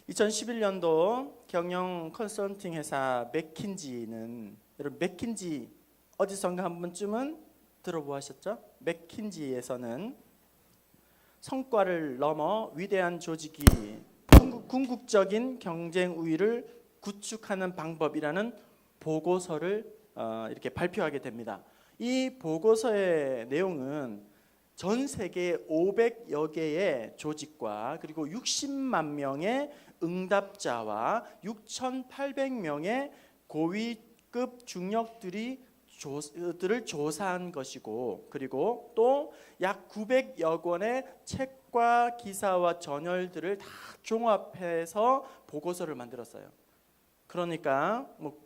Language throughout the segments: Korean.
2011년도 경영 컨설팅 회사 맥킨지는, 여러분 맥킨지 어디선가 한 번쯤은 들어보셨죠? 맥킨지에서는 성과를 넘어 위대한 조직이 궁극적인 경쟁 우위를 구축하는 방법이라는 보고서를 이렇게 발표하게 됩니다. 이 보고서의 내용은 전 세계 500여 개의 조직과 그리고 60만 명의 응답자와 6,800명의 고위급 중역들을 조사한 것이고, 그리고 또 약 900여 권의 책과 기사와 저널들을 다 종합해서 보고서를 만들었어요. 그러니까 뭐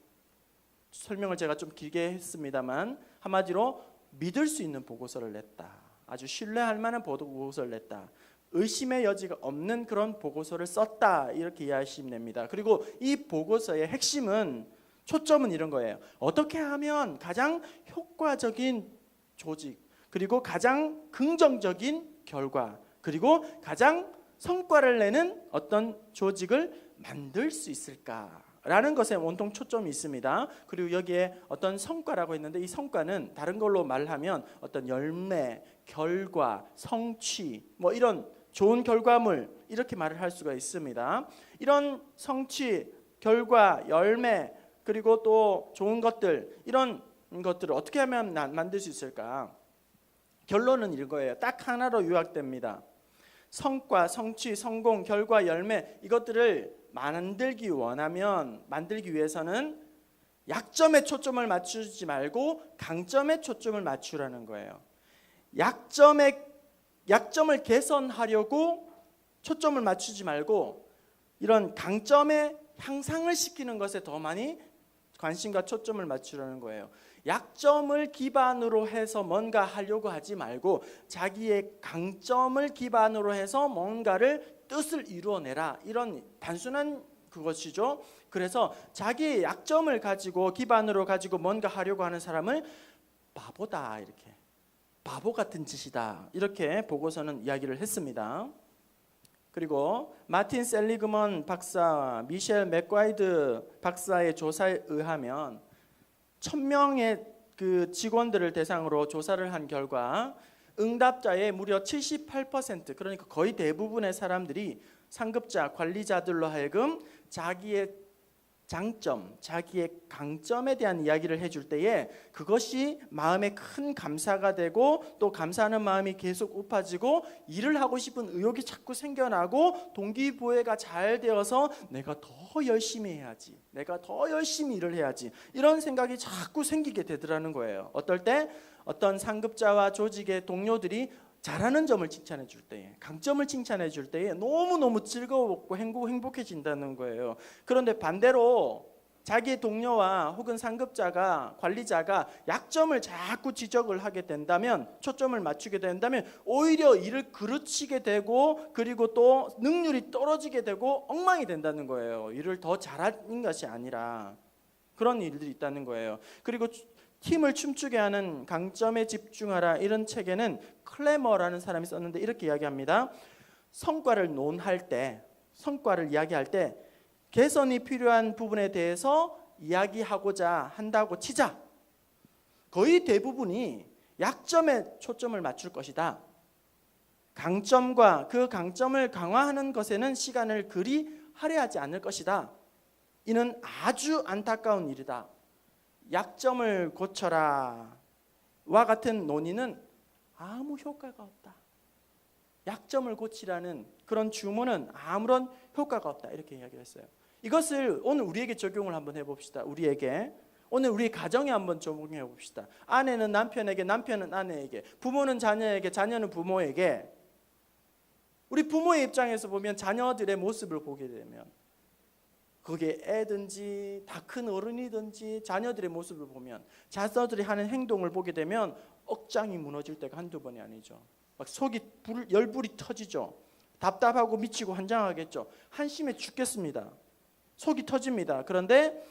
설명을 제가 좀 길게 했습니다만 한마디로 믿을 수 있는 보고서를 냈다. 아주 신뢰할 만한 보고서를 냈다. 의심의 여지가 없는 그런 보고서를 썼다. 이렇게 이해하시면 됩니다. 그리고 이 보고서의 핵심은, 초점은 이런 거예요. 어떻게 하면 가장 효과적인 조직, 그리고 가장 긍정적인 결과, 그리고 가장 성과를 내는 어떤 조직을 만들 수 있을까라는 것에 온통 초점이 있습니다. 그리고 여기에 어떤 성과라고 했는데, 이 성과는 다른 걸로 말하면 어떤 열매, 결과, 성취, 뭐 이런 좋은 결과물, 이렇게 말을 할 수가 있습니다. 이런 성취, 결과, 열매, 그리고 또 좋은 것들, 이런 것들을 어떻게 하면 만들 수 있을까? 결론은 이거예요. 딱 하나로 요약됩니다. 성과, 성취, 성공, 결과, 열매, 이것들을 만들기 위해서는 약점에 초점을 맞추지 말고 강점에 초점을 맞추라는 거예요. 약점을 개선하려고 초점을 맞추지 말고 이런 강점에 향상을 시키는 것에 더 많이 관심과 초점을 맞추라는 거예요. 약점을 기반으로 해서 뭔가 하려고 하지 말고 자기의 강점을 기반으로 해서 뭔가를 뜻을 이루어내라. 이런 단순한 그것이죠. 그래서 자기의 약점을 가지고 기반으로 가지고 뭔가 하려고 하는 사람을 바보다, 이렇게 바보 같은 짓이다, 이렇게 보고서는 이야기를 했습니다. 그리고 마틴 셀리그먼 박사와 미셸 맥과이드 박사의 조사에 의하면 1,000명의 그 직원들을 대상으로 조사를 한 결과 응답자의 무려 78%, 그러니까 거의 대부분의 사람들이 상급자, 관리자들로 하여금 자기의 장점, 자기의 강점에 대한 이야기를 해줄 때에 그것이 마음에 큰 감사가 되고, 또 감사하는 마음이 계속 높아지고 일을 하고 싶은 의욕이 자꾸 생겨나고 동기부여가 잘 되어서 내가 더 열심히 해야지, 내가 더 열심히 일을 해야지, 이런 생각이 자꾸 생기게 되더라는 거예요. 어떨 때 어떤 상급자와 조직의 동료들이 잘하는 점을 칭찬해 줄 때에, 강점을 칭찬해 줄 때에 너무너무 즐거웠고 행복해진다는 거예요. 그런데 반대로 자기의 동료와 혹은 상급자가, 관리자가 약점을 자꾸 지적을 하게 된다면, 초점을 맞추게 된다면 오히려 일을 그르치게 되고, 그리고 또 능률이 떨어지게 되고 엉망이 된다는 거예요. 일을 더 잘하는 것이 아니라 그런 일들이 있다는 거예요. 그리고 팀을 춤추게 하는 강점에 집중하라, 이런 책에는 클레머라는 사람이 썼는데 이렇게 이야기합니다. 성과를 논할 때, 성과를 이야기할 때 개선이 필요한 부분에 대해서 이야기하고자 한다고 치자, 거의 대부분이 약점에 초점을 맞출 것이다. 강점과 그 강점을 강화하는 것에는 시간을 그리 할애하지 않을 것이다. 이는 아주 안타까운 일이다. 약점을 고쳐라 와 같은 논의는 아무 효과가 없다. 약점을 고치라는 그런 주문은 아무런 효과가 없다, 이렇게 이야기를 했어요. 이것을 오늘 우리에게 적용을 한번 해봅시다. 오늘 우리 가정에 한번 적용해 봅시다. 아내는 남편에게, 남편은 아내에게, 부모는 자녀에게, 자녀는 부모에게. 우리 부모의 입장에서 보면 자녀들의 모습을 보게 되면, 그게 애든지 다 큰 어른이든지 자녀들의 모습을 보면, 자녀들이 하는 행동을 보게 되면 억장이 무너질 때가 한두 번이 아니죠. 막 속이 열불이 터지죠. 답답하고 미치고 환장하겠죠. 한심해 죽겠습니다. 속이 터집니다. 그런데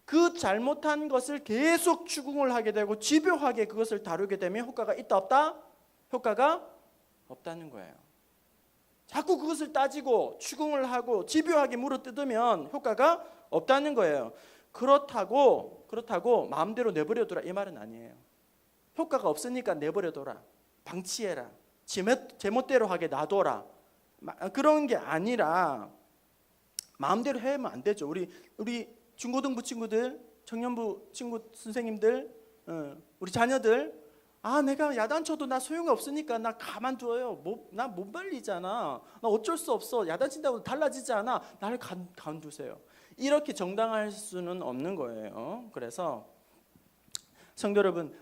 그 잘못한 것을 계속 추궁을 하게 되고 집요하게 그것을 다루게 되면 효과가 있다 없다? 효과가 없다는 거예요. 자꾸 그것을 따지고 추궁을 하고 집요하게 물어뜯으면 효과가 없다는 거예요. 그렇다고 마음대로 내버려둬라 이 말은 아니에요. 효과가 없으니까 내버려둬라, 방치해라, 제멋대로 하게 놔둬라, 그런 게 아니라 마음대로 하면 안 되죠. 우리 중고등부 친구들, 청년부 친구 선생님들, 우리 자녀들, 내가 야단 쳐도 나 소용이 없으니까 나 가만두어요. 나 못 말리잖아. 나 어쩔 수 없어. 야단 친다고 달라지지 않아. 나를 가만두세요. 이렇게 정당할 수는 없는 거예요. 그래서 성도 여러분,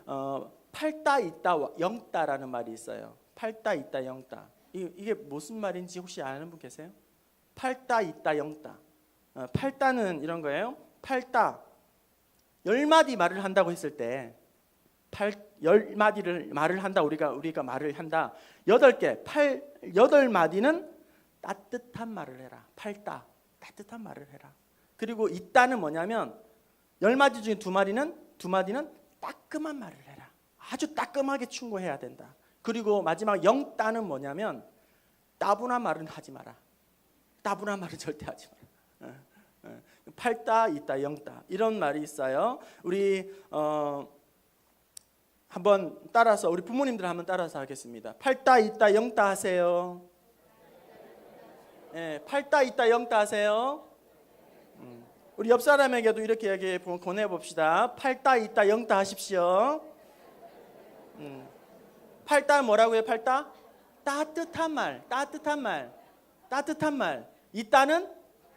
팔다 있다 영다라는 말이 있어요. 팔다 있다 영다. 이게 무슨 말인지 혹시 아는 분 계세요? 팔다 있다 영다. 팔다는 이런 거예요. 팔다 10마디 말을 한다고 했을 때 10마디를 말을 한다. 우리가 말을 한다. 8마디는 따뜻한 말을 해라. 팔다 따뜻한 말을 해라. 그리고 있다는 뭐냐면 10마디 중에 2마디는 따끔한 말을 해라. 아주 따끔하게 충고해야 된다. 그리고 마지막 영따는 뭐냐면 따분한 말은 하지 마라. 따분한 말은 절대 하지 마라. 팔따 있다 영따 이런 말이 있어요. 우리 한번 따라서 우리 부모님들 한번 따라서 하겠습니다. 팔따 있다 영따 하세요. 팔따 있다 영따 하세요. 우리 옆 사람에게도 이렇게 얘기 보내봅시다. 팔따 있다 영따 하십시오. 팔따 뭐라고요? 팔따? 따뜻한 말. 있다는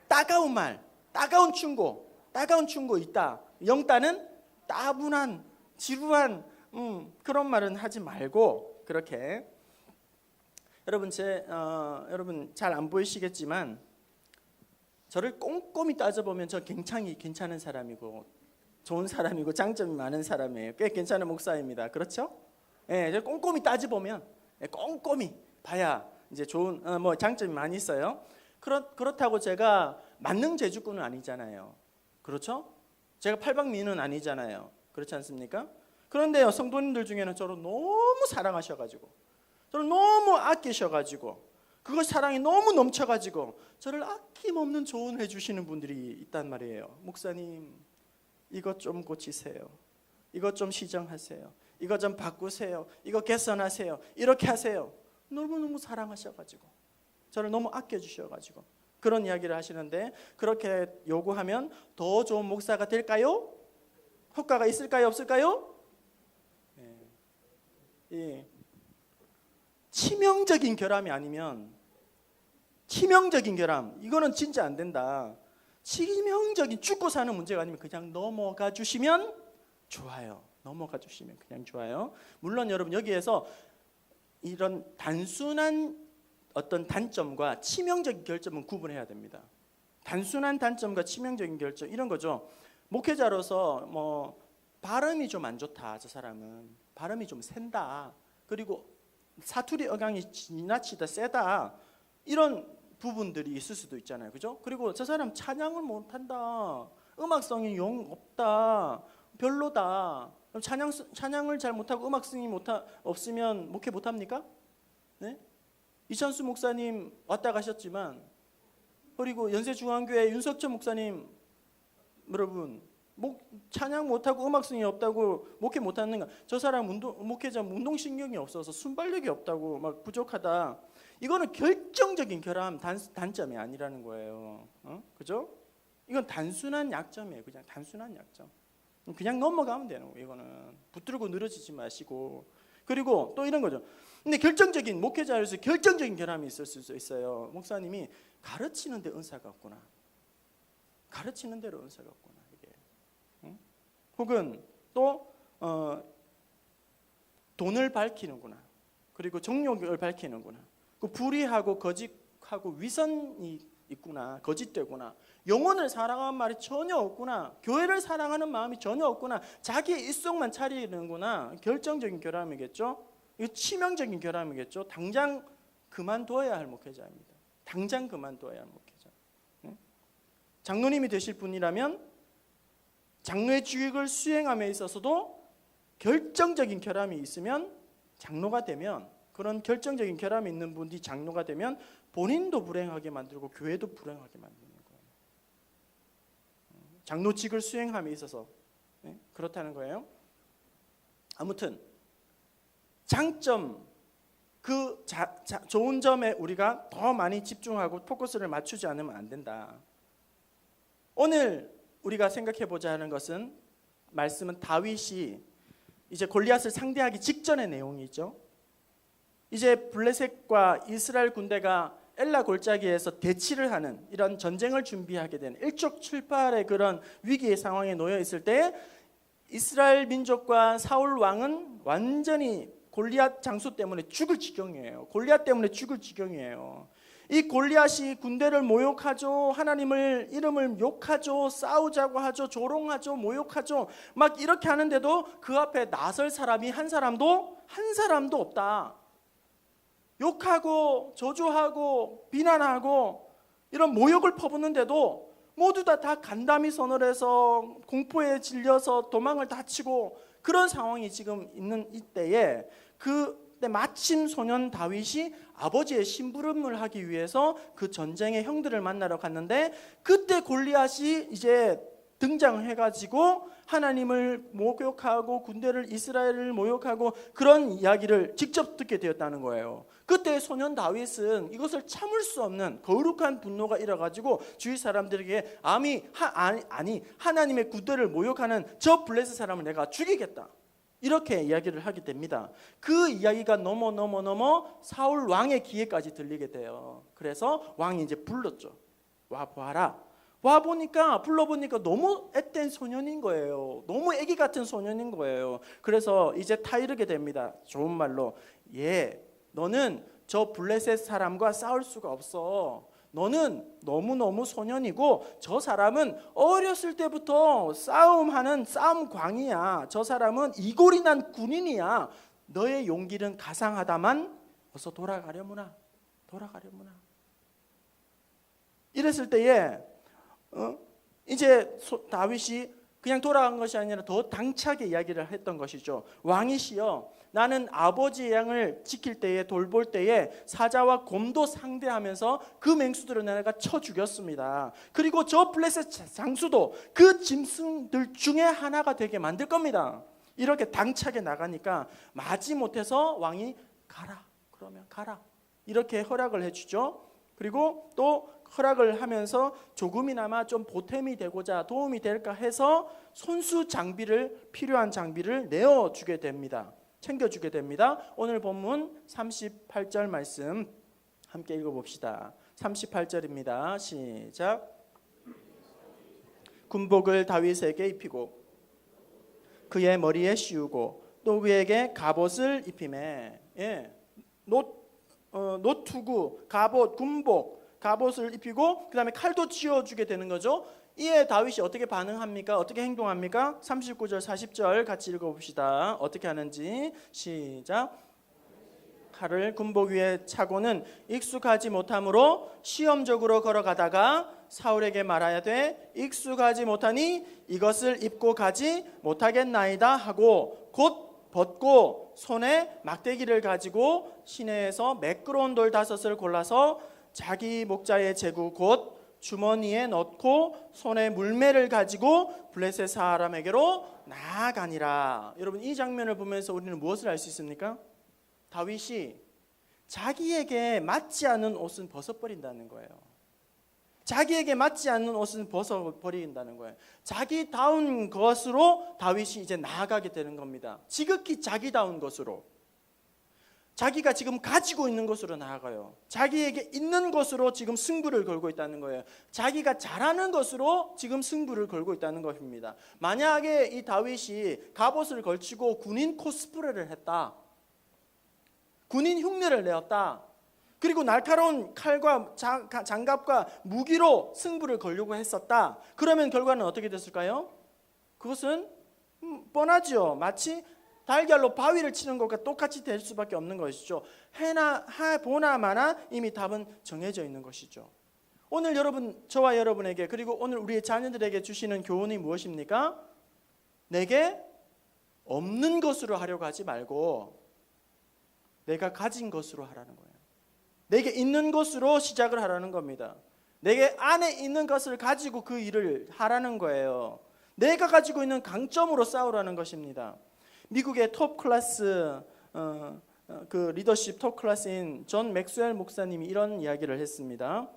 따가운 말, 따가운 충고 있다. 영따는 따분한, 지루한 그런 말은 하지 말고 그렇게. 여러분 여러분 잘 안 보이시겠지만 저를 꼼꼼히 따져보면 저 굉장히 괜찮은 사람이고 좋은 사람이고 장점이 많은 사람이에요. 꽤 괜찮은 목사입니다. 그렇죠? 저 꼼꼼히 따져보면 꼼꼼히 봐야 이제 좋은 장점이 많이 있어요. 그렇다고 제가 만능제주꾼은 아니잖아요. 그렇죠? 제가 팔방미인은 아니잖아요. 그렇지 않습니까? 그런데요, 성도님들 중에는 저를 너무 사랑하셔가지고, 저를 너무 아끼셔가지고, 그것 사랑이 너무 넘쳐가지고 저를 아낌없는 조언해 주시는 분들이 있단 말이에요. 목사님, 이것 좀 고치세요. 이것 좀 시정하세요. 이것 좀 바꾸세요. 이거 개선하세요. 이렇게 하세요. 너무너무 사랑하셔가지고, 저를 너무 아껴주셔가지고 그런 이야기를 하시는데, 그렇게 요구하면 더 좋은 목사가 될까요? 효과가 있을까요? 없을까요? 치명적인 결함이 아니면, 치명적인 결함, 이거는 진짜 안 된다. 치명적인 죽고 사는 문제가 아니면 그냥 넘어가 주시면 좋아요. 넘어가 주시면 그냥 좋아요. 물론 여러분 여기에서 이런 단순한 어떤 단점과 치명적인 결점은 구분해야 됩니다. 단순한 단점과 치명적인 결점 이런 거죠. 목회자로서 발음이 좀 안 좋다. 저 사람은 발음이 좀 센다. 그리고 사투리 억양이 지나치다 세다. 이런 부분들이 있을 수도 있잖아요. 그죠? 그리고 저 사람 찬양을 못한다. 음악성이 영 없다. 별로다. 찬양을 잘 못하고 음악성이 없으면 목회 못합니까? 네? 이찬수 목사님 왔다 가셨지만, 그리고 연세중앙교회 윤석천 목사님, 여러분 찬양 못하고 음악성이 없다고 목회 못하는가? 저 사람 목회자 운동신경이 없어서 순발력이 없다고 막 부족하다. 이거는 결정적인 결함, 단점이 아니라는 거예요. 그죠? 이건 단순한 약점이에요. 그냥 단순한 약점. 그냥 넘어가면 되는 거예요. 이거는 붙들고 늘어지지 마시고. 그리고 또 이런 거죠. 근데 결정적인 목회자로서 결정적인 결함이 있을 수 있어요. 목사님이 가르치는 데 은사가 없구나. 가르치는 대로 은사가 없구나. 이게. 혹은 또 돈을 밝히는구나. 그리고 정욕을 밝히는구나. 그 불의하고 거짓하고 위선이 있구나. 거짓되구나. 영혼을 사랑하는 말이 전혀 없구나. 교회를 사랑하는 마음이 전혀 없구나. 자기의 입속만 차리는구나. 결정적인 결함이겠죠. 이거 치명적인 결함이겠죠. 당장 그만둬야 할 목회자입니다. 당장 그만둬야 할 목회자. 장로님이 되실 분이라면 장로의 주역을 수행함에 있어서도 결정적인 결함이 있으면, 장로가 되면, 그런 결정적인 결함이 있는 분이 장로가 되면 본인도 불행하게 만들고 교회도 불행하게 만드는 거예요. 장로직을 수행함에 있어서 그렇다는 거예요. 아무튼 장점, 그 좋은 점에 우리가 더 많이 집중하고 포커스를 맞추지 않으면 안 된다. 오늘 우리가 생각해 보자 하는 것은, 말씀은 다윗이 이제 골리앗을 상대하기 직전의 내용이죠. 이제 블레셋과 이스라엘 군대가 엘라 골짜기에서 대치를 하는, 이런 전쟁을 준비하게 된 일촉즉발의 그런 위기의 상황에 놓여 있을 때, 이스라엘 민족과 사울 왕은 완전히 골리앗 장수 때문에 죽을 지경이에요. 골리앗 때문에 죽을 지경이에요. 이 골리앗이 군대를 모욕하죠. 하나님을 이름을 욕하죠. 싸우자고 하죠. 조롱하죠. 모욕하죠. 막 이렇게 하는데도 그 앞에 나설 사람이 한 사람도 없다. 욕하고 저주하고 비난하고 이런 모욕을 퍼붓는데도 모두 다 간담이 선을 해서 공포에 질려서 도망을 다 치고 그런 상황이 지금 있는 이때에, 그때 마침 소년 다윗이 아버지의 심부름을 하기 위해서 그 전쟁의 형들을 만나러 갔는데, 그때 골리앗이 이제 등장을 해가지고 하나님을 모욕하고 군대를, 이스라엘을 모욕하고 그런 이야기를 직접 듣게 되었다는 거예요. 그때 소년 다윗은 이것을 참을 수 없는 거룩한 분노가 일어가지고 주위 사람들에게 하나님의 군대를 모욕하는 저 블레셋 사람을 내가 죽이겠다, 이렇게 이야기를 하게 됩니다. 그 이야기가 넘어 사울 왕의 귀에까지 들리게 돼요. 그래서 왕이 이제 불렀죠. 와 봐라. 불러보니까 너무 앳된 소년인 거예요. 너무 애기 같은 소년인 거예요. 그래서 이제 타이르게 됩니다. 좋은 말로, 너는 저 블레셋 사람과 싸울 수가 없어. 너는 너무너무 소년이고, 저 사람은 어렸을 때부터 싸움하는 싸움광이야. 저 사람은 이골이 난 군인이야. 너의 용기는 가상하다만 어서 돌아가려무나. 이랬을 때에 이제 다윗이 그냥 돌아간 것이 아니라 더 당차게 이야기를 했던 것이죠. 왕이시여, 나는 아버지의 양을 지킬 때에, 돌볼 때에 사자와 곰도 상대하면서 그 맹수들을 내가 쳐 죽였습니다. 그리고 저 블레셋 장수도 그 짐승들 중에 하나가 되게 만들 겁니다. 이렇게 당차게 나가니까 마지못해서 왕이 가라, 그러면 가라, 이렇게 허락을 해주죠. 그리고 또 허락을 하면서 조금이나마 좀 보탬이 되고자, 도움이 될까 해서 손수 장비를, 필요한 장비를 내어주게 됩니다. 챙겨주게 됩니다. 오늘 본문 38절 말씀 함께 읽어봅시다. 38절입니다. 시작. 군복을 다윗에게 입히고 그의 머리에 씌우고 또 그에게 갑옷을 입히매. 노투구, 갑옷, 군복, 갑옷을 입히고 그 다음에 칼도 쥐어주게 되는 거죠. 이에 다윗이 어떻게 반응합니까? 어떻게 행동합니까? 39절 40절 같이 읽어봅시다. 어떻게 하는지 시작. 칼을 군복 위에 차고는 익숙하지 못하므로 시험적으로 걸어가다가 사울에게 말하야 돼, 익숙하지 못하니 이것을 입고 가지 못하겠나이다 하고 곧 벗고 손에 막대기를 가지고 시내에서 매끄러운 돌 5을 골라서 자기 목자의 제구 곧 주머니에 넣고 손에 물매를 가지고 블레셋 사람에게로 나아가니라. 여러분, 이 장면을 보면서 우리는 무엇을 알 수 있습니까? 다윗이 자기에게 맞지 않는 옷은 벗어버린다는 거예요. 자기에게 맞지 않는 옷은 벗어버린다는 거예요. 자기다운 것으로 다윗이 이제 나아가게 되는 겁니다. 지극히 자기다운 것으로, 자기가 지금 가지고 있는 것으로 나아가요. 자기에게 있는 것으로 지금 승부를 걸고 있다는 거예요. 자기가 잘하는 것으로 지금 승부를 걸고 있다는 것입니다. 만약에 이 다윗이 갑옷을 걸치고 군인 코스프레를 했다, 군인 흉내를 내었다, 그리고 날카로운 칼과 장갑과 무기로 승부를 걸려고 했었다, 그러면 결과는 어떻게 됐을까요? 그것은 뻔하죠. 마치 달걀로 바위를 치는 것과 똑같이 될 수밖에 없는 것이죠. 보나마나 이미 답은 정해져 있는 것이죠. 오늘 저와 여러분에게, 그리고 오늘 우리의 자녀들에게 주시는 교훈이 무엇입니까? 내게 없는 것으로 하려고 하지 말고 내가 가진 것으로 하라는 거예요. 내게 있는 것으로 시작을 하라는 겁니다. 내게 안에 있는 것을 가지고 그 일을 하라는 거예요. 내가 가지고 있는 강점으로 싸우라는 것입니다. 미국의 톱 클래스 그 리더십 톱 클래스인 존 맥스웰 목사님이 이런 이야기를 했습니다.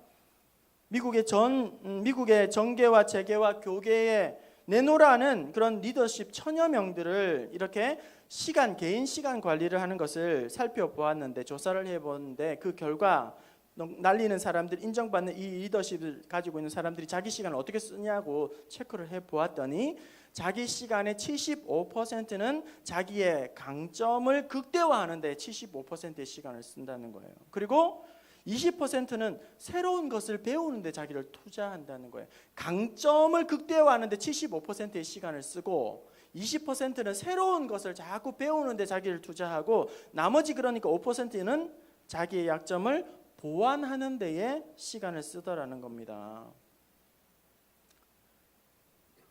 미국의 정계와 재계와 교계에 내노라는 그런 리더십 천여 명들을 이렇게 개인 시간 관리를 하는 것을 살펴보았는데, 조사를 해보는데 그 결과 날리는 사람들, 인정받는 이 리더십을 가지고 있는 사람들이 자기 시간을 어떻게 쓰냐고 체크를 해보았더니 자기 시간의 75%는 자기의 강점을 극대화하는 데 75%의 시간을 쓴다는 거예요. 그리고 20%는 새로운 것을 배우는 데 자기를 투자한다는 거예요. 강점을 극대화하는 데 75%의 시간을 쓰고 20%는 새로운 것을 자꾸 배우는 데 자기를 투자하고 나머지 그러니까 5%는 자기의 약점을 보완하는 데에 시간을 쓰더라는 겁니다.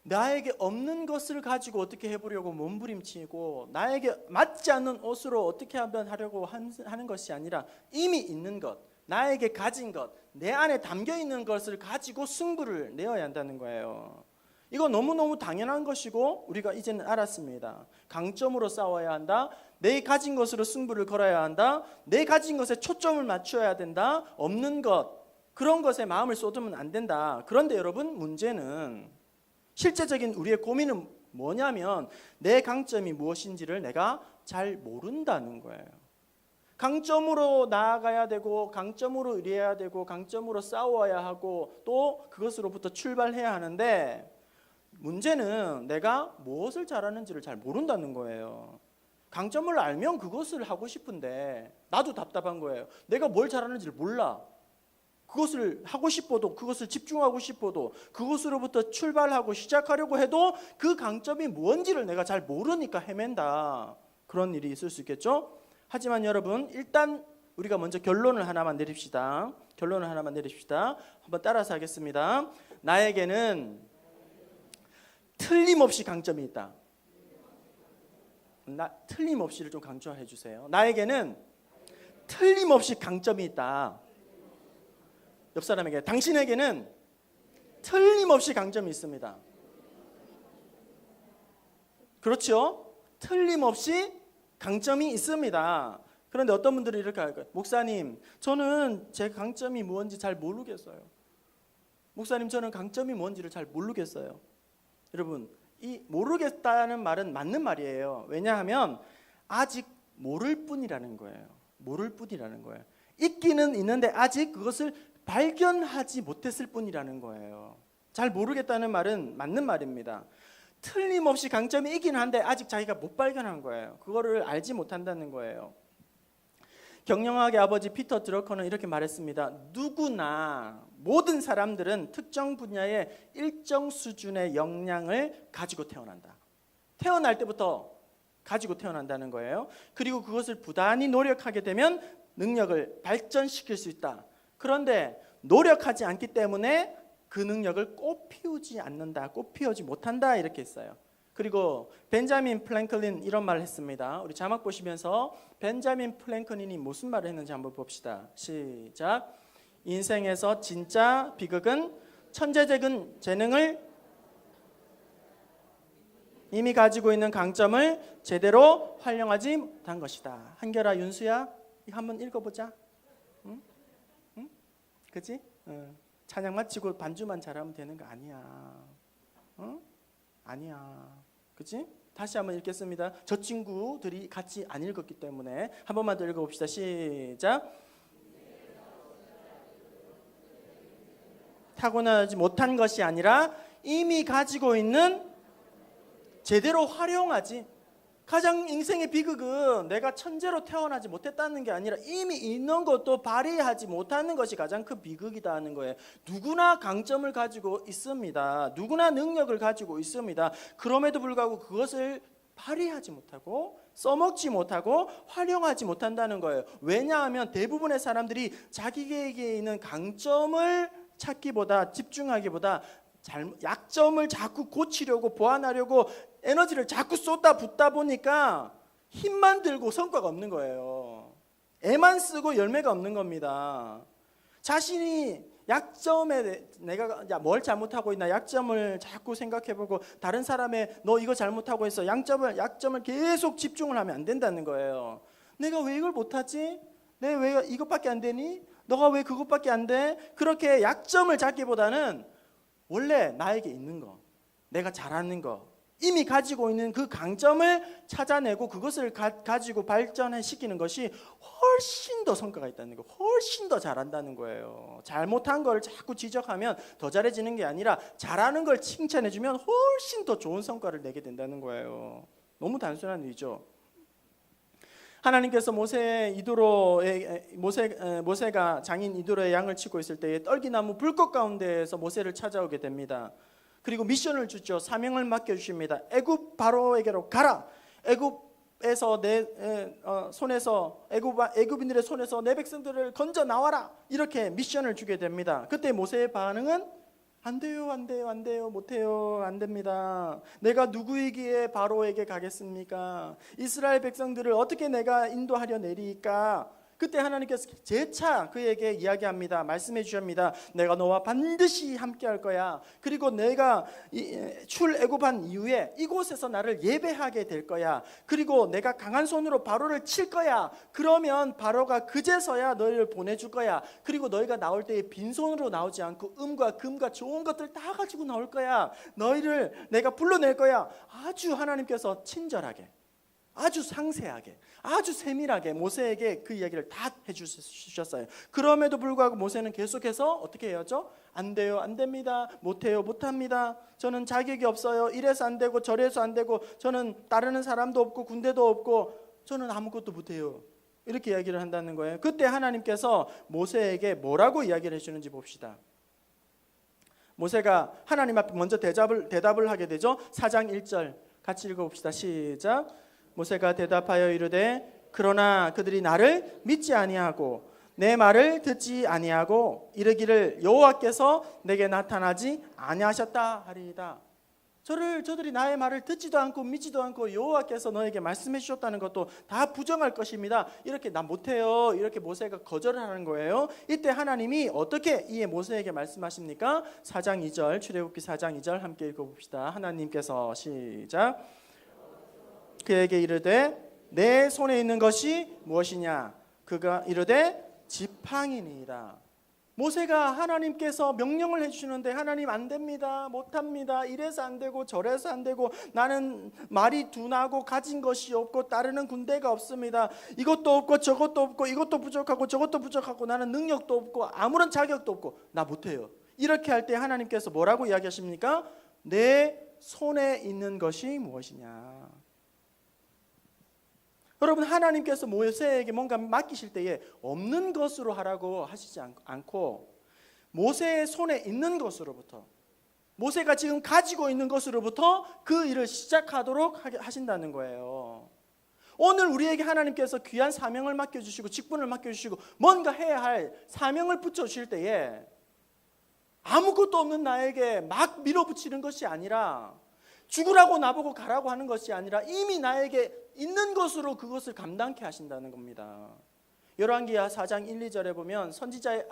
나에게 없는 것을 가지고 어떻게 해보려고 몸부림치고 나에게 맞지 않는 옷으로 어떻게 하려고 하는 것이 아니라 이미 있는 것, 나에게 가진 것, 내 안에 담겨있는 것을 가지고 승부를 내어야 한다는 거예요. 이거 너무너무 당연한 것이고 우리가 이제는 알았습니다. 강점으로 싸워야 한다. 내 가진 것으로 승부를 걸어야 한다. 내 가진 것에 초점을 맞춰야 된다. 없는 것, 그런 것에 마음을 쏟으면 안 된다. 그런데 여러분, 문제는 실제적인 우리의 고민은 뭐냐면 내 강점이 무엇인지를 내가 잘 모른다는 거예요. 강점으로 나아가야 되고 강점으로 일해야 되고 강점으로 싸워야 하고 또 그것으로부터 출발해야 하는데, 문제는 내가 무엇을 잘하는지를 잘 모른다는 거예요. 강점을 알면 그것을 하고 싶은데 나도 답답한 거예요. 내가 뭘 잘하는지를 몰라. 그것을 하고 싶어도, 그것을 집중하고 싶어도, 그것으로부터 출발하고 시작하려고 해도 그 강점이 뭔지를 내가 잘 모르니까 헤맨다. 그런 일이 있을 수 있겠죠? 하지만 여러분, 일단 우리가 먼저 결론을 하나만 내립시다. 한번 따라서 하겠습니다. 나에게는 틀림없이 강점이 있다. 틀림없이를 좀 강조해 주세요. 나에게는 틀림없이 강점이 있다. 옆 사람에게, 당신에게는 틀림없이 강점이 있습니다. 그렇죠? 틀림없이 강점이 있습니다. 그런데 어떤 분들이 이렇게 할 거예요. 목사님, 저는 제 강점이 뭔지 잘 모르겠어요. 목사님, 저는 강점이 뭔지를 잘 모르겠어요. 여러분, 이 모르겠다는 말은 맞는 말이에요. 왜냐하면 아직 모를 뿐이라는 거예요. 있기는 있는데 아직 그것을 발견하지 못했을 뿐이라는 거예요. 잘 모르겠다는 말은 맞는 말입니다. 틀림없이 강점이 있긴 한데 아직 자기가 못 발견한 거예요. 그거를 알지 못한다는 거예요. 경영학의 아버지 피터 드러커는 이렇게 말했습니다. 누구나, 모든 사람들은 특정 분야의 일정 수준의 역량을 가지고 태어난다. 태어날 때부터 가지고 태어난다는 거예요. 그리고 그것을 부단히 노력하게 되면 능력을 발전시킬 수 있다. 그런데 노력하지 않기 때문에 그 능력을 꽃피우지 않는다, 꽃피우지 못한다, 이렇게 했어요. 그리고 벤자민 플랭클린 이런 말을 했습니다. 우리 자막 보시면서 벤자민 플랭클린이 무슨 말을 했는지 한번 봅시다. 시작. 인생에서 진짜 비극은 천재적인 재능을 이미 가지고 있는 강점을 제대로 활용하지 못한 것이다. 한결아, 윤수야, 이거 한번 읽어보자. 응? 그치? 찬양 마치고 반주만 잘하면 되는 거 아니야. 아니야. 그치? 다시 한번 읽겠습니다. 저 친구들이 같이 안 읽었기 때문에 한 번만 더 읽어봅시다. 시작. 타고나지 못한 것이 아니라 이미 가지고 있는, 제대로 활용하지. 가장 인생의 비극은 내가 천재로 태어나지 못했다는 게 아니라 이미 있는 것도 발휘하지 못하는 것이 가장 큰 비극이다는 거예요. 누구나 강점을 가지고 있습니다. 누구나 능력을 가지고 있습니다. 그럼에도 불구하고 그것을 발휘하지 못하고 써먹지 못하고 활용하지 못한다는 거예요. 왜냐하면 대부분의 사람들이 자기에게 있는 강점을 찾기보다, 집중하기보다 약점을 자꾸 고치려고, 보완하려고 에너지를 자꾸 쏟다 붓다 보니까 힘만 들고 성과가 없는 거예요. 애만 쓰고 열매가 없는 겁니다. 자신이 약점에 내가 뭘 잘못하고 있나 약점을 자꾸 생각해보고 다른 사람의 너 이거 잘못하고 있어 약점을 계속 집중을 하면 안 된다는 거예요. 내가 왜 이걸 못하지? 내가 왜 이것밖에 안 되니? 너가 왜 그것밖에 안 돼? 그렇게 약점을 찾기보다는 원래 나에게 있는 거, 내가 잘하는 거, 이미 가지고 있는 그 강점을 찾아내고 그것을 가지고 발전시키는 것이 훨씬 더 성과가 있다는 거, 훨씬 더 잘한다는 거예요. 잘못한 걸 자꾸 지적하면 더 잘해지는 게 아니라 잘하는 걸 칭찬해주면 훨씬 더 좋은 성과를 내게 된다는 거예요. 너무 단순한 일이죠. 하나님께서 모세가 장인 이도로의 양을 치고 있을 때에 떨기나무 불꽃 가운데에서 모세를 찾아오게 됩니다. 그리고 미션을 주죠. 사명을 맡겨주십니다. 애굽 바로에게로 가라. 애굽에서 애굽인들의 손에서 내 백성들을 건져 나와라. 이렇게 미션을 주게 됩니다. 그때 모세의 반응은 안 돼요, 안 돼요, 안 돼요, 못해요, 안 됩니다. 내가 누구이기에 바로에게 가겠습니까? 이스라엘 백성들을 어떻게 내가 인도하려 내리까? 그때 하나님께서 재차 그에게 이야기합니다. 말씀해 주십니다. 내가 너와 반드시 함께 할 거야. 그리고 내가 출애굽한 이후에 이곳에서 나를 예배하게 될 거야. 그리고 내가 강한 손으로 바로를 칠 거야. 그러면 바로가 그제서야 너희를 보내줄 거야. 그리고 너희가 나올 때에 빈손으로 나오지 않고 은과 금과 좋은 것들 다 가지고 나올 거야. 너희를 내가 불러낼 거야. 아주 하나님께서 친절하게, 아주 상세하게, 아주 세밀하게 모세에게 그 이야기를 다 해주셨어요. 그럼에도 불구하고 모세는 계속해서 어떻게 해야죠? 안 돼요, 안 됩니다, 못해요, 못합니다, 저는 자격이 없어요, 이래서 안 되고 저래서 안 되고, 저는 따르는 사람도 없고 군대도 없고 저는 아무것도 못해요, 이렇게 이야기를 한다는 거예요. 그때 하나님께서 모세에게 뭐라고 이야기를 해주는지 봅시다. 모세가 하나님 앞에 먼저 대답을 하게 되죠. 4장 1절 같이 읽어봅시다. 시작. 모세가 대답하여 이르되 그러나 그들이 나를 믿지 아니하고 내 말을 듣지 아니하고 이르기를 여호와께서 내게 나타나지 아니하셨다 하리이다. 저들이 나의 말을 듣지도 않고 믿지도 않고 여호와께서 너에게 말씀해 주셨다는 것도 다 부정할 것입니다. 이렇게 나 못해요, 이렇게 모세가 거절을 하는 거예요. 이때 하나님이 어떻게 이 모세에게 말씀하십니까? 4장 2절 출애굽기 4장 2절 함께 읽어봅시다. 하나님께서 시작. 그에게 이르되 내 손에 있는 것이 무엇이냐? 그가 이르되 지팡이니이다. 모세가 하나님께서 명령을 해주시는데 하나님 안 됩니다, 못합니다, 이래서 안 되고 저래서 안 되고, 나는 말이 둔하고 가진 것이 없고 따르는 군대가 없습니다, 이것도 없고 저것도 없고 이것도 부족하고 저것도 부족하고 나는 능력도 없고 아무런 자격도 없고 나 못해요. 이렇게 할 때 하나님께서 뭐라고 이야기하십니까? 내 손에 있는 것이 무엇이냐? 여러분, 하나님께서 모세에게 뭔가 맡기실 때에 없는 것으로 하라고 하시지 않고 모세의 손에 있는 것으로부터, 모세가 지금 가지고 있는 것으로부터 그 일을 시작하도록 하신다는 거예요. 오늘 우리에게 하나님께서 귀한 사명을 맡겨주시고 직분을 맡겨주시고 뭔가 해야 할 사명을 붙여주실 때에 아무것도 없는 나에게 막 밀어붙이는 것이 아니라, 죽으라고 나보고 가라고 하는 것이 아니라 이미 나에게 있는 것으로 그것을 감당케 하신다는 겁니다. 열왕기하 4장 1, 2절에 보면 선지자의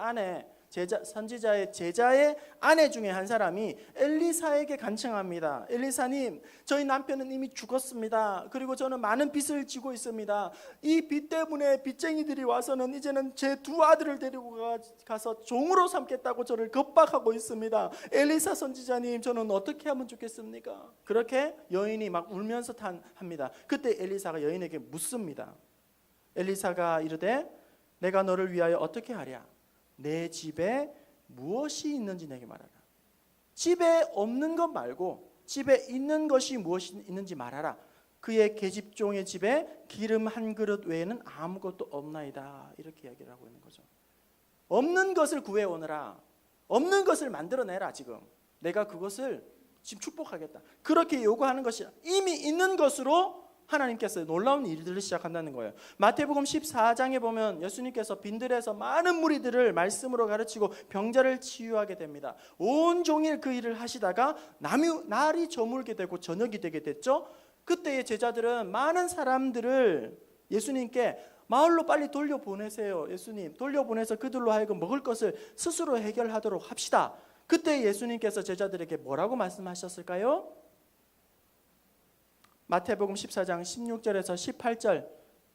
제자의 아내 중에 한 사람이 엘리사에게 간청합니다. 엘리사님, 저희 남편은 이미 죽었습니다. 그리고 저는 많은 빚을 지고 있습니다. 이 빚 때문에 빚쟁이들이 와서는 이제는 제 두 아들을 데리고 가서 종으로 삼겠다고 저를 겁박하고 있습니다. 엘리사 선지자님, 저는 어떻게 하면 좋겠습니까? 그렇게 여인이 막 울면서 합니다. 그때 엘리사가 여인에게 묻습니다. 엘리사가 이르되 내가 너를 위하여 어떻게 하랴? 내 집에 무엇이 있는지 내게 말하라. 집에 없는 것 말고 집에 있는 것이 무엇이 있는지 말하라. 그의 계집종의 집에 기름 한 그릇 외에는 아무것도 없나이다. 이렇게 이야기를 하고 있는 거죠. 없는 것을 구해오느라, 없는 것을 만들어내라. 지금 내가 그것을 지금 축복하겠다, 그렇게 요구하는 것이 이미 있는 것으로 하나님께서 놀라운 일들을 시작한다는 거예요. 마태복음 14장에 보면 예수님께서 빈들에서 많은 무리들을 말씀으로 가르치고 병자를 치유하게 됩니다. 온종일 그 일을 하시다가 날이 저물게 되고 저녁이 되게 됐죠. 그때의 제자들은 많은 사람들을 예수님께 마을로 빨리 돌려보내세요. 예수님 돌려보내서 그들로 하여금 먹을 것을 스스로 해결하도록 합시다. 그때 예수님께서 제자들에게 뭐라고 말씀하셨을까요? 마태복음 14장 16절에서 18절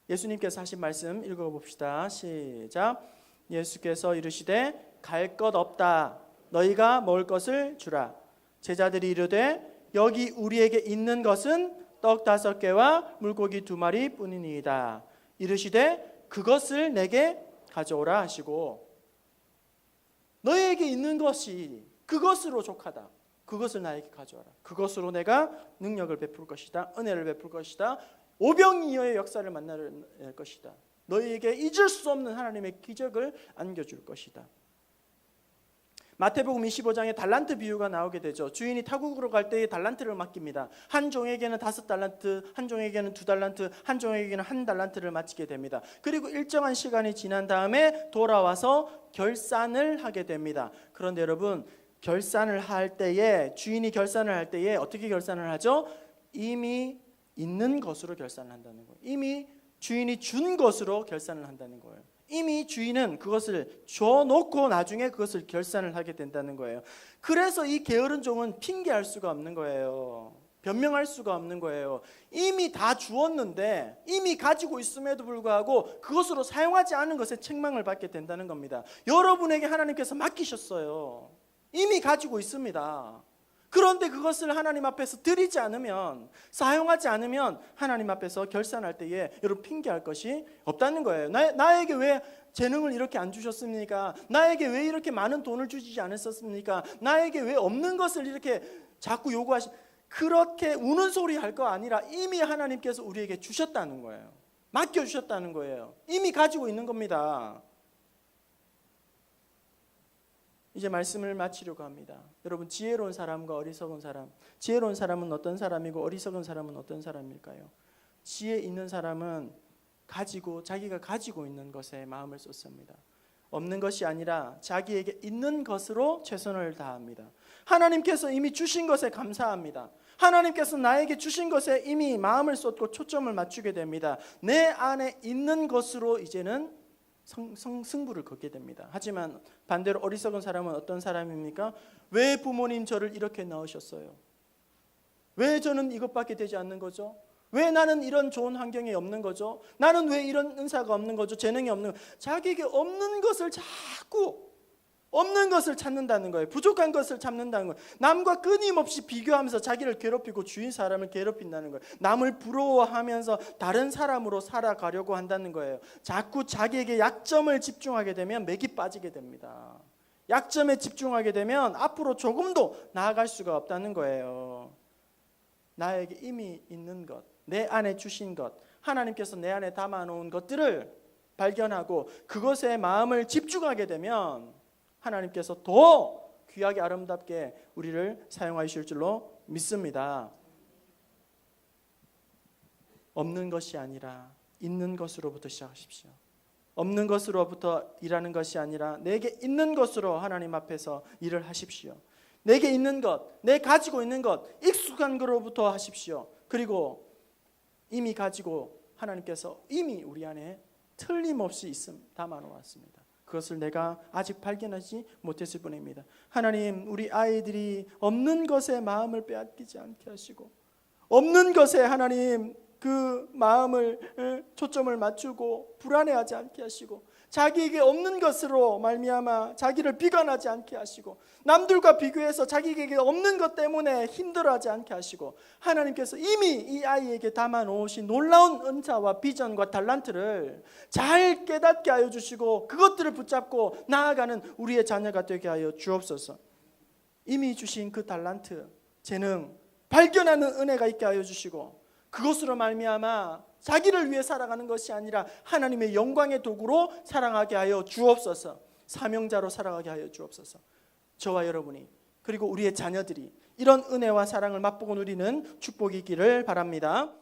예수님께서 하신 말씀 읽어봅시다. 시작. 예수께서 이르시되 갈 것 없다. 너희가 먹을 것을 주라. 제자들이 이르되 여기 우리에게 있는 것은 떡 5개와 물고기 2마리 뿐이니이다. 이르시되 그것을 내게 가져오라 하시고, 너희에게 있는 것이 그것으로 족하다. 그것을 나에게 가져와라. 그것으로 내가 능력을 베풀 것이다. 은혜를 베풀 것이다. 오병이어의 역사를 만날 것이다. 너희에게 잊을 수 없는 하나님의 기적을 안겨줄 것이다. 마태복음 25장에 달란트 비유가 나오게 되죠. 주인이 타국으로 갈 때에 달란트를 맡깁니다. 한 종에게는 5달란트, 한 종에게는 2달란트, 한 종에게는 1달란트를 맡기게 됩니다. 그리고 일정한 시간이 지난 다음에 돌아와서 결산을 하게 됩니다. 그런데 여러분, 결산을 할 때에, 주인이 결산을 할 때에 어떻게 결산을 하죠? 이미 있는 것으로 결산을 한다는 거예요. 이미 주인이 준 것으로 결산을 한다는 거예요. 이미 주인은 그것을 줘놓고 나중에 그것을 결산을 하게 된다는 거예요. 그래서 이 게으른 종은 핑계할 수가 없는 거예요. 변명할 수가 없는 거예요. 이미 다 주었는데, 이미 가지고 있음에도 불구하고 그것으로 사용하지 않은 것에 책망을 받게 된다는 겁니다. 여러분에게 하나님께서 맡기셨어요. 이미 가지고 있습니다. 그런데 그것을 하나님 앞에서 드리지 않으면, 사용하지 않으면 하나님 앞에서 결산할 때에 여러분 핑계할 것이 없다는 거예요. 나에게 왜 재능을 이렇게 안 주셨습니까? 나에게 왜 이렇게 많은 돈을 주지 않으셨습니까? 나에게 왜 없는 것을 이렇게 자꾸 그렇게 우는 소리 할 거 아니라 이미 하나님께서 우리에게 주셨다는 거예요. 맡겨주셨다는 거예요. 이미 가지고 있는 겁니다. 이제 말씀을 마치려고 합니다. 여러분, 지혜로운 사람과 어리석은 사람, 지혜로운 사람은 어떤 사람이고 어리석은 사람은 어떤 사람일까요? 지혜 있는 사람은 자기가 가지고 있는 것에 마음을 쏟습니다. 없는 것이 아니라 자기에게 있는 것으로 최선을 다합니다. 하나님께서 이미 주신 것에 감사합니다. 하나님께서 나에게 주신 것에 이미 마음을 쏟고 초점을 맞추게 됩니다. 내 안에 있는 것으로 이제는 승부를 걷게 됩니다. 하지만 반대로 어리석은 사람은 어떤 사람입니까? 왜 부모님 저를 이렇게 낳으셨어요? 왜 저는 이것밖에 되지 않는 거죠? 왜 나는 이런 좋은 환경이 없는 거죠? 나는 왜 이런 은사가 없는 거죠? 재능이 없는 거죠? 자기에게 없는 것을 자꾸 없는 것을 찾는다는 거예요. 부족한 것을 찾는다는 거예요. 남과 끊임없이 비교하면서 자기를 괴롭히고 주위 사람을 괴롭힌다는 거예요. 남을 부러워하면서 다른 사람으로 살아가려고 한다는 거예요. 자꾸 자기에게 약점을 집중하게 되면 맥이 빠지게 됩니다. 약점에 집중하게 되면 앞으로 조금도 나아갈 수가 없다는 거예요. 나에게 이미 있는 것, 내 안에 주신 것, 하나님께서 내 안에 담아놓은 것들을 발견하고 그것에 마음을 집중하게 되면 하나님께서 더 귀하게 아름답게 우리를 사용하실 줄로 믿습니다. 없는 것이 아니라 있는 것으로부터 시작하십시오. 없는 것으로부터 일하는 것이 아니라 내게 있는 것으로 하나님 앞에서 일을 하십시오. 내게 있는 것, 내 가지고 있는 것, 익숙한 것으로부터 하십시오. 그리고 이미 가지고 하나님께서 이미 우리 안에 틀림없이 담아놓았습니다. 그것을 내가 아직 발견하지 못했을 뿐입니다. 하나님, 우리 아이들이 없는 것에 마음을 빼앗기지 않게 하시고, 없는 것에 하나님 그 마음을 초점을 맞추고 불안해하지 않게 하시고, 자기에게 없는 것으로 말미암아 자기를 비관하지 않게 하시고, 남들과 비교해서 자기에게 없는 것 때문에 힘들어하지 않게 하시고, 하나님께서 이미 이 아이에게 담아놓으신 놀라운 은사와 비전과 달란트를 잘 깨닫게 하여 주시고 그것들을 붙잡고 나아가는 우리의 자녀가 되게 하여 주옵소서. 이미 주신 그 달란트, 재능 발견하는 은혜가 있게 하여 주시고, 그것으로 말미암아 자기를 위해 살아가는 것이 아니라 하나님의 영광의 도구로 살아가게 하여 주옵소서. 사명자로 살아가게 하여 주옵소서. 저와 여러분이, 그리고 우리의 자녀들이 이런 은혜와 사랑을 맛보고 누리는 축복이 있기를 바랍니다.